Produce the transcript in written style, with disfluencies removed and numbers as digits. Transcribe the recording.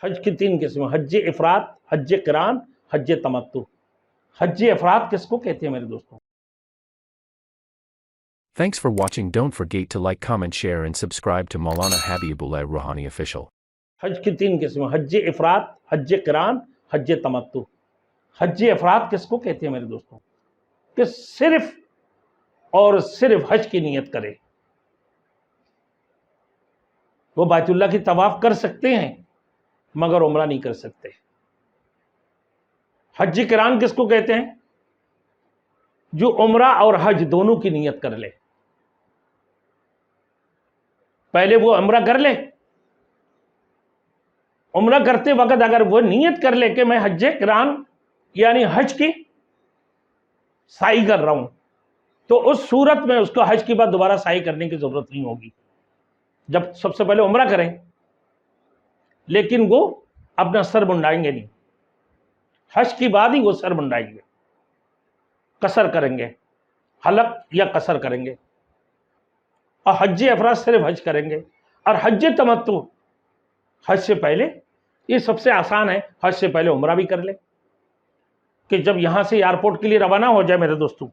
حج کی 3 قسمیں، حج افراد، حج قران، حج تمتع۔ حج افراد کس کو کہتے ہیں میرے دوستوں؟ Thanks for watching. Don't forget to like, comment, share and subscribe to Maulana Habibullah Rouhani Official. حج کی 3 قسمیں، حج افراد، حج قران، حج تمتع۔ حج افراد کس کو کہتے ہیں میرے دوستوں؟ کہ صرف اور صرف حج کی نیت کرے، وہ بیت اللہ کی طواف کر سکتے ہیں مگر عمرہ نہیں کر سکتے۔ حج قران کس کو کہتے ہیں؟ جو عمرہ اور حج دونوں کی نیت کر لے، پہلے وہ عمرہ کر لے، عمرہ کرتے وقت اگر وہ نیت کر لے کہ میں حج قران یعنی حج کی سعی کر رہا ہوں، تو اس صورت میں اس کو حج کے بعد دوبارہ سعی کرنے کی ضرورت نہیں ہوگی، جب سب سے پہلے عمرہ کریں، لیکن وہ اپنا سر منڈائیں گے نہیں، حج کے بعد ہی وہ سر منڈائیں گے، قصر کریں گے، حلق یا قصر کریں گے، اور حج افراد صرف حج کریں گے۔ اور حج تمتع حج سے پہلے، یہ سب سے آسان ہے، حج سے پہلے عمرہ بھی کر لے، کہ جب یہاں سے ایئرپورٹ کے لیے روانہ ہو جائے میرے دوستوں،